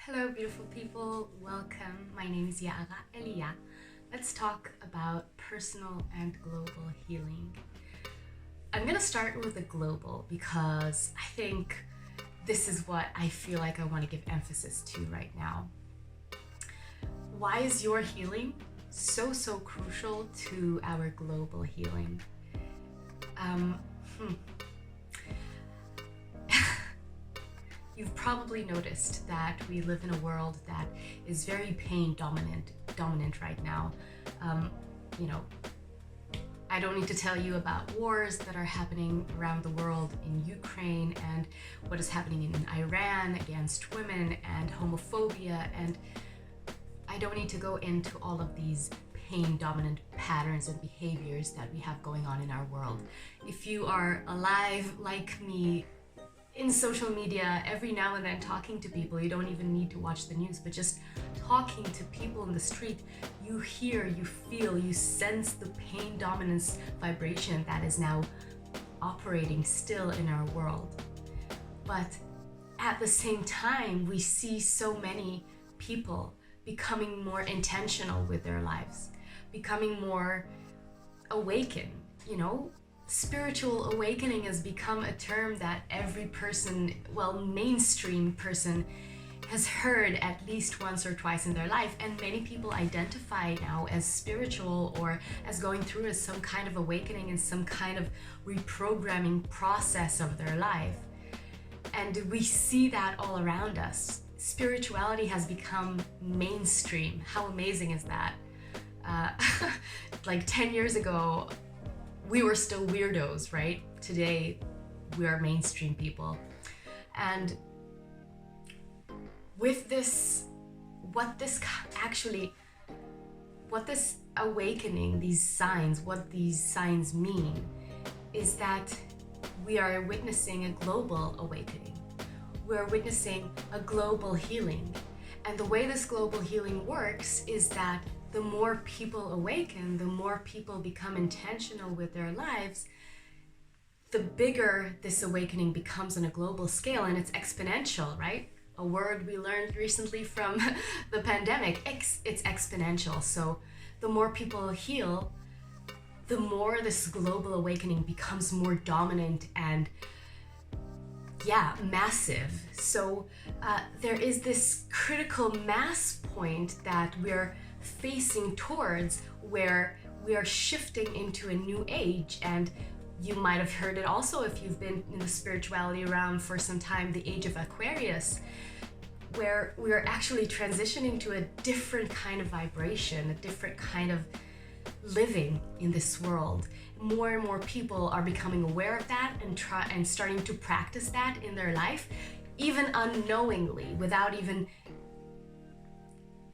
Hello, beautiful people. Welcome. My name is Yaara Eliya. Let's talk about personal and global healing. I'm going to start with the global because I think this is what I feel like I want to give emphasis to right now. Why is your healing so crucial to our global healing? You've probably noticed that we live in a world that is very pain dominant right now. I don't need to tell you about wars that are happening around the world in Ukraine and what is happening in Iran against women and homophobia, and I don't need to go into all of these pain dominant patterns and behaviors that we have going on in our world. If you are alive like me, in social media, every now and then talking to people, you don't even need to watch the news, but just talking to people in the street, you hear, you feel, you sense the pain dominance vibration that is now operating still in our world. But at the same time, we see so many people becoming more intentional with their lives, becoming more awakened, Spiritual awakening has become a term that every person, mainstream person, has heard at least once or twice in their life, and many people identify now as spiritual or as going through as some kind of awakening and some kind of reprogramming process of their life. And we see that all around us. Spirituality has become mainstream. How amazing is that? Like 10 years ago, we were still weirdos, right? Today, we are mainstream people. And with this, what this awakening, these signs mean is that we are witnessing a global awakening. We are witnessing a global healing. And the way this global healing works is that the more people awaken, the more people become intentional with their lives, the bigger this awakening becomes on a global scale, and it's exponential, right? A word we learned recently from the pandemic, it's exponential. So the more people heal, the more this global awakening becomes more dominant and massive. So there is this critical mass point that we're facing towards where we are shifting into a new age. And you might have heard it also if you've been in the spirituality realm for some time, the age of Aquarius, where we are actually transitioning to a different kind of vibration, a different kind of living in this world. More and more people are becoming aware of that and starting to practice that in their life, even unknowingly, without even.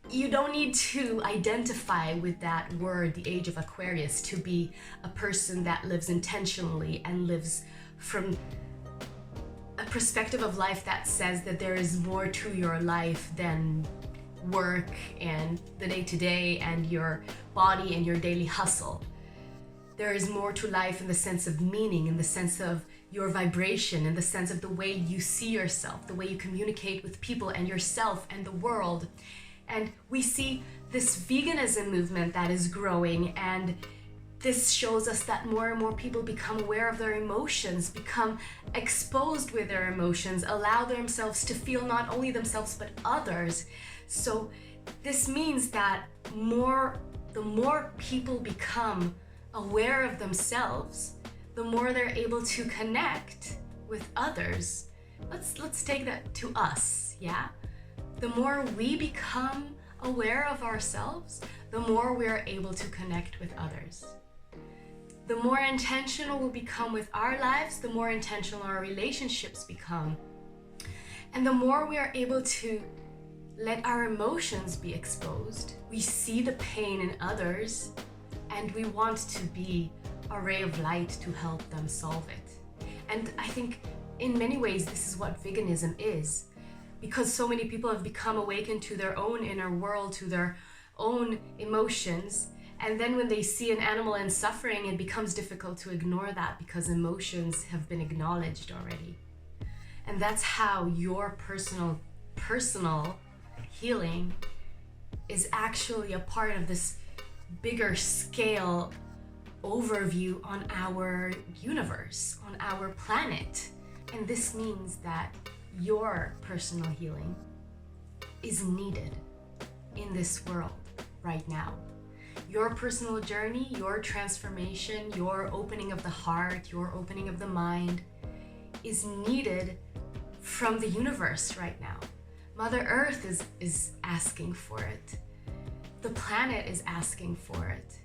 You don't need to identify with that word, the age of Aquarius, to be a person that lives intentionally and lives from a perspective of life that says that there is more to your life than work and the day-to-day and your body and your daily hustle. There is more to life in the sense of meaning, in the sense of your vibration, in the sense of the way you see yourself, the way you communicate with people and yourself and the world. And we see this veganism movement that is growing, and this shows us that more and more people become aware of their emotions, become exposed with their emotions, allow themselves to feel not only themselves but others. So this means that the more people become aware of themselves, the more they're able to connect with others. Let's take that to us, yeah? The more we become aware of ourselves, the more we are able to connect with others. The more intentional we become with our lives, the more intentional our relationships become. And the more we are able to let our emotions be exposed, we see the pain in others, and we want to be a ray of light to help them solve it. And I think in many ways this is what veganism is. Because so many people have become awakened to their own inner world, to their own emotions. And then when they see an animal in suffering, it becomes difficult to ignore that because emotions have been acknowledged already. And that's how your personal healing is actually a part of this bigger scale overview on our universe, on our planet. And this means that your personal healing is needed in this world right now. Your personal journey, your transformation, your opening of the heart, your opening of the mind is needed from the universe right now. Mother Earth is asking for it. The planet is asking for it.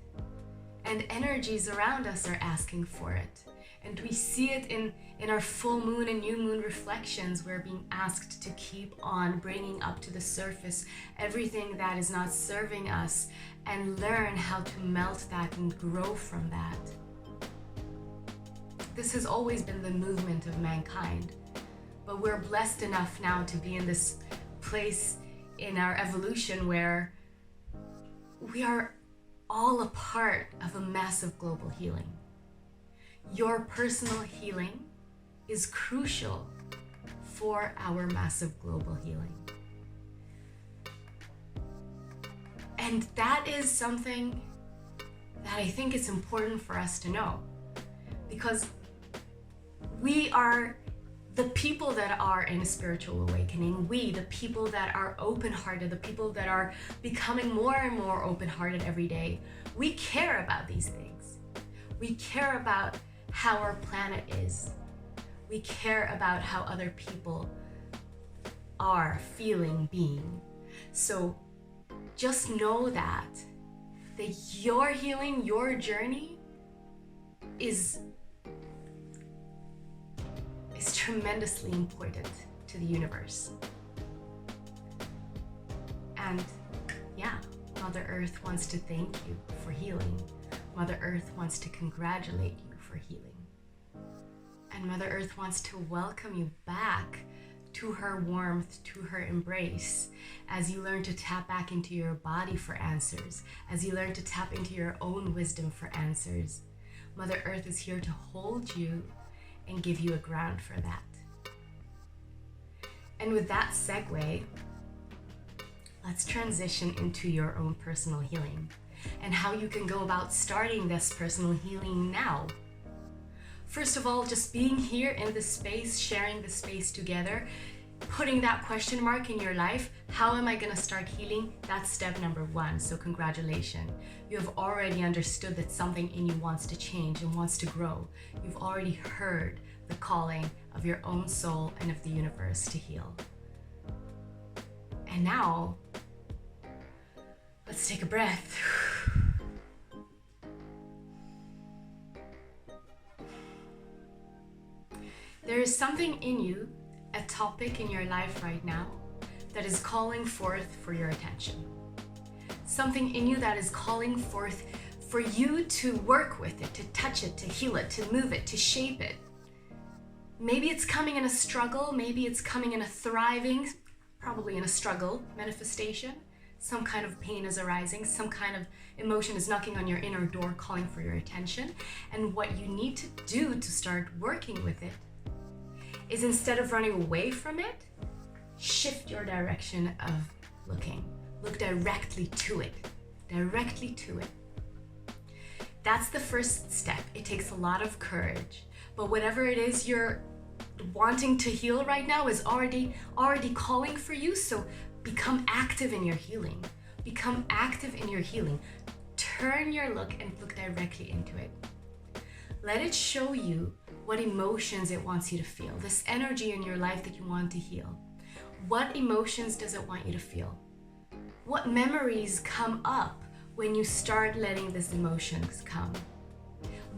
And energies around us are asking for it. And we see it in our full moon and new moon reflections. We're being asked to keep on bringing up to the surface everything that is not serving us and learn how to melt that and grow from that. This has always been the movement of mankind, but we're blessed enough now to be in this place in our evolution where we are all a part of a massive global healing. Your personal healing is crucial for our massive global healing. And that is something that I think it's important for us to know, because we are the people that are in a spiritual awakening. We, the people that are open-hearted, the people that are becoming more and more open-hearted every day, we care about these things. We care about how our planet is. We care about how other people are feeling, being. So just know that your healing, your journey is tremendously important to the universe. And yeah, Mother Earth wants to thank you for healing. Mother Earth wants to congratulate you for healing. And Mother Earth wants to welcome you back to her warmth, to her embrace, as you learn to tap back into your body for answers, as you learn to tap into your own wisdom for answers. Mother Earth is here to hold you and give you a ground for that. And with that segue, let's transition into your own personal healing and how you can go about starting this personal healing now. First of all, just being here in this space, sharing this space together, putting that question mark in your life, how am I gonna start healing? That's step number one, so congratulations. You have already understood that something in you wants to change and wants to grow. You've already heard the calling of your own soul and of the universe to heal. And now, let's take a breath. There is something in you, a topic in your life right now, that is calling forth for your attention. Something in you that is calling forth for you to work with it, to touch it, to heal it, to move it, to shape it. Maybe it's coming in a struggle, maybe it's coming in a thriving, probably in a struggle manifestation. Some kind of pain is arising, some kind of emotion is knocking on your inner door, calling for your attention. And what you need to do to start working with it is, instead of running away from it, shift your direction of looking. Look directly to it, directly to it. That's the first step. It takes a lot of courage, but whatever it is you're wanting to heal right now is already calling for you. So become active in your healing. Become active in your healing. Turn your look and look directly into it. Let it show you what emotions it wants you to feel, this energy in your life that you want to heal. What emotions does it want you to feel? What memories come up when you start letting these emotions come?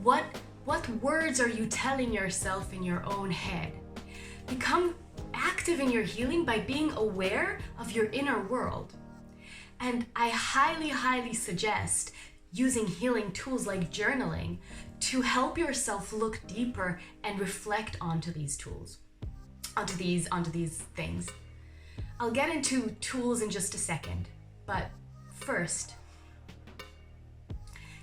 What words are you telling yourself in your own head? Become active in your healing by being aware of your inner world. And I highly, highly suggest using healing tools like journaling to help yourself look deeper and reflect onto these tools, onto these things. I'll get into tools in just a second, but first,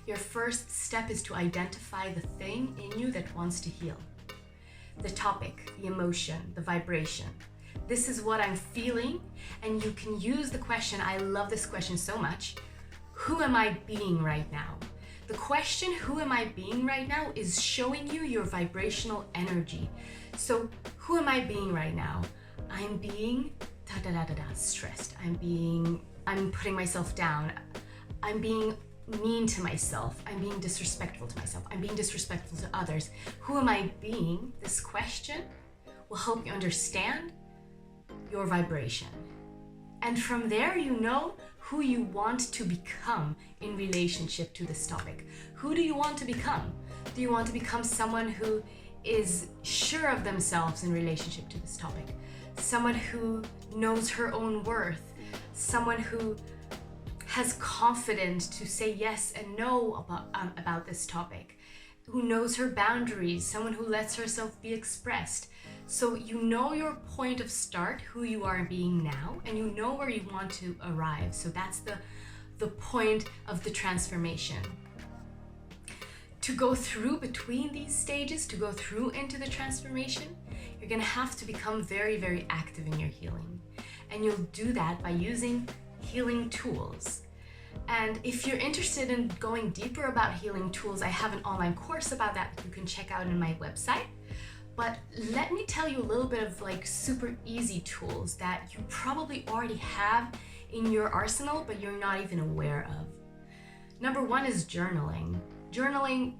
your first step is to identify the thing in you that wants to heal. The topic, the emotion, the vibration. This is what I'm feeling. And you can use the question, I love this question so much. Who am I being right now? The question, who am I being right now, is showing you your vibrational energy. So who am I being right now? I'm being stressed. I'm putting myself down. I'm being mean to myself. I'm being disrespectful to myself. I'm being disrespectful to others. Who am I being? This question will help you understand your vibration. And from there, you know who you want to become in relationship to this topic. Who do you want to become? Do you want to become someone who is sure of themselves in relationship to this topic? Someone who knows her own worth? Someone who has confidence to say yes and no about this topic? Who knows her boundaries? Someone who lets herself be expressed? So you know your point of start, who you are being now, and you know where you want to arrive. So that's the point of the transformation. To go through between these stages, to go through into the transformation, you're gonna have to become very, very active in your healing. And you'll do that by using healing tools. And if you're interested in going deeper about healing tools, I have an online course about that you can check out on my website. But let me tell you a little bit of like super easy tools that you probably already have in your arsenal, but you're not even aware of. Number one is journaling. Journaling,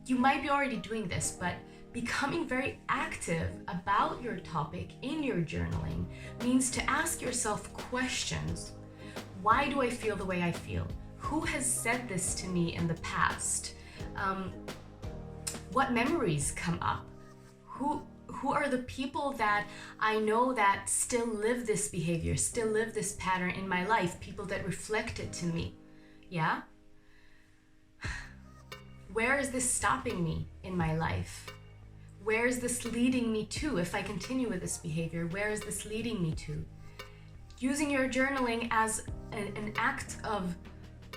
you might be already doing this, but becoming very active about your topic in your journaling means to ask yourself questions. Why do I feel the way I feel? Who has said this to me in the past? What memories come up? Who are the people that I know that still live this behavior, still live this pattern in my life, people that reflect it to me? Yeah? Where is this stopping me in my life? Where is this leading me to? If I continue with this behavior, where is this leading me to? Using your journaling as an act of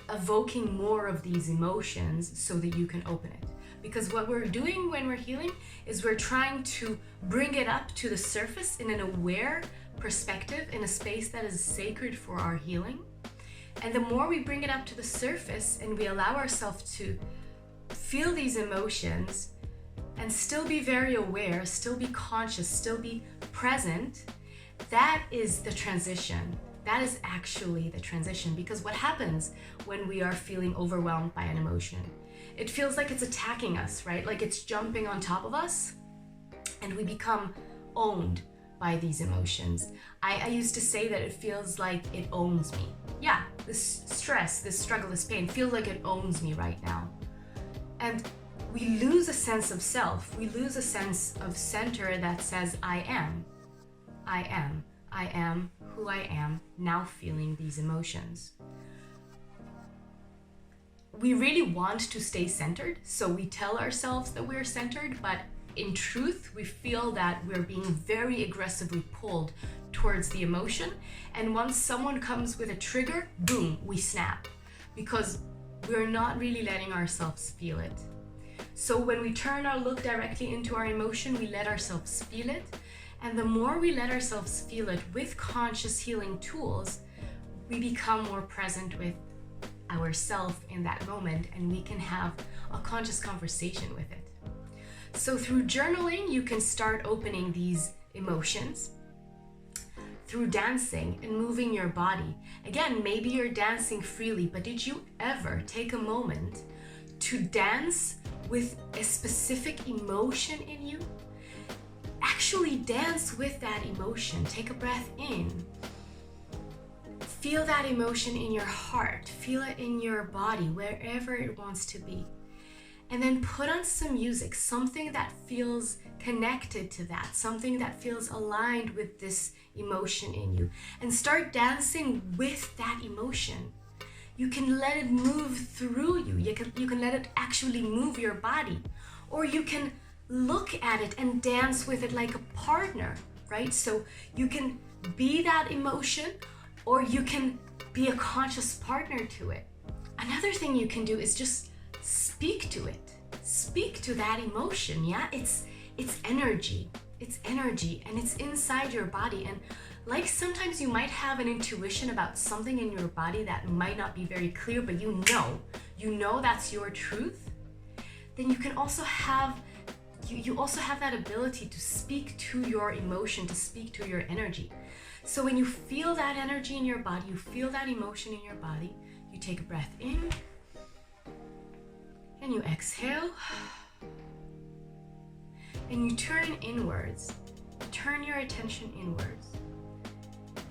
evoking more of these emotions so that you can open it. Because what we're doing when we're healing is we're trying to bring it up to the surface in an aware perspective, in a space that is sacred for our healing. And the more we bring it up to the surface and we allow ourselves to feel these emotions and still be very aware, still be conscious, still be present, that is the transition. That is actually the transition. Because what happens when we are feeling overwhelmed by an emotion? It feels like it's attacking us, right? Like it's jumping on top of us and we become owned by these emotions. I used to say that it feels like it owns me. Yeah, this stress, this struggle, this pain feels like it owns me right now. And we lose a sense of self. We lose a sense of center that says, I am who I am now feeling these emotions. We really want to stay centered, so we tell ourselves that we're centered, but in truth, we feel that we're being very aggressively pulled towards the emotion. And once someone comes with a trigger, boom, we snap, because we're not really letting ourselves feel it. So when we turn our look directly into our emotion, we let ourselves feel it. And the more we let ourselves feel it with conscious healing tools, we become more present with ourselves in that moment, and we can have a conscious conversation with it. So through journaling, you can start opening these emotions. Through dancing and moving your body. Again, maybe you're dancing freely, but did you ever take a moment to dance with a specific emotion in you? Actually dance with that emotion. Take a breath in. Feel that emotion in your heart. Feel it in your body, wherever it wants to be. And then put on some music, something that feels connected to that, something that feels aligned with this emotion in you. And start dancing with that emotion. You can let it move through you. You can let it actually move your body. Or you can look at it and dance with it like a partner, right? So you can be that emotion, or you can be a conscious partner to it. Another thing you can do is just speak to it. Speak to that emotion, yeah? It's energy. It's energy, and it's inside your body. And like sometimes you might have an intuition about something in your body that might not be very clear, but you know that's your truth. Then you can also have, you also have that ability to speak to your emotion, to speak to your energy. So when you feel that energy in your body, you feel that emotion in your body, you take a breath in and you exhale. And you turn inwards, turn your attention inwards,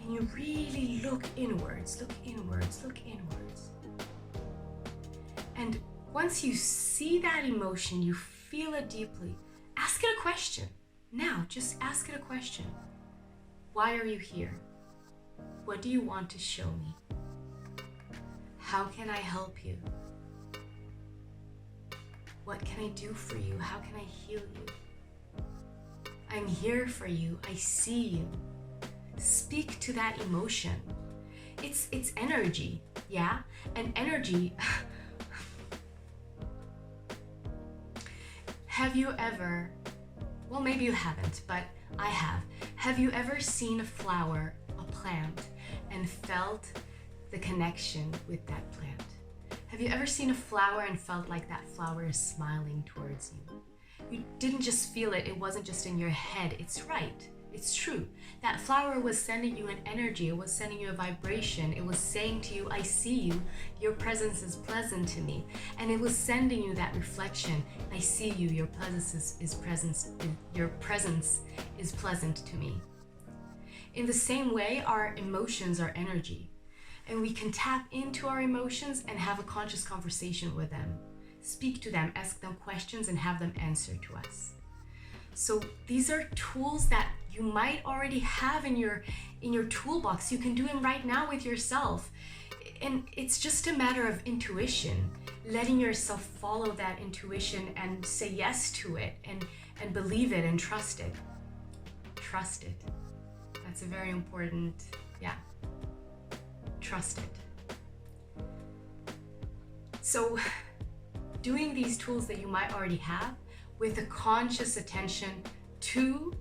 and you really look inwards, look inwards, look inwards. And once you see that emotion, you feel it deeply, ask it a question. Now, just ask it a question. Why are you here? What do you want to show me? How can I help you? What can I do for you? How can I heal you? I'm here for you. I see you. Speak to that emotion. It's energy, yeah? And energy. Have you ever, well, maybe you haven't, but I have. Have you ever seen a flower, a plant, and felt the connection with that plant? Have you ever seen a flower and felt like that flower is smiling towards you? You didn't just feel it, it wasn't just in your head. It's right, it's true. That flower was sending you an energy, it was sending you a vibration, it was saying to you, I see you, your presence is pleasant to me. And it was sending you that reflection, I see you, your presence is pleasant to me. In the same way, our emotions are energy, and we can tap into our emotions and have a conscious conversation with them. Speak to them, ask them questions, and have them answer to us. So these are tools that you might already have in your toolbox. You can do them right now with yourself. And it's just a matter of intuition, letting yourself follow that intuition and say yes to it and believe it and trust it. Trust it. That's a very important, trust it. So doing these tools that you might already have with a conscious attention to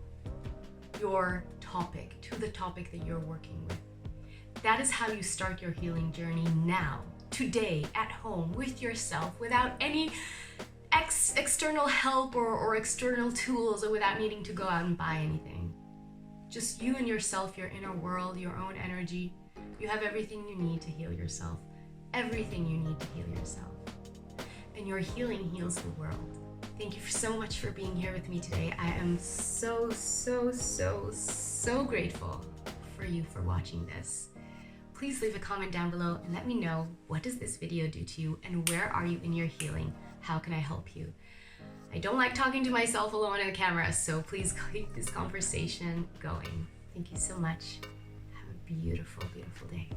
your topic, to the topic that you're working with. That is how you start your healing journey now, today, at home, with yourself, without any external help or external tools, or without needing to go out and buy anything. Just you and yourself, your inner world, your own energy. You have everything you need to heal yourself. Everything you need to heal yourself. And your healing heals the world. Thank you so much for being here with me today. I am so grateful for you for watching this. Please leave a comment down below and let me know, what does this video do to you and where are you in your healing? How can I help you? I don't like talking to myself alone on the camera, so please keep this conversation going. Thank you so much. Have a beautiful, beautiful day.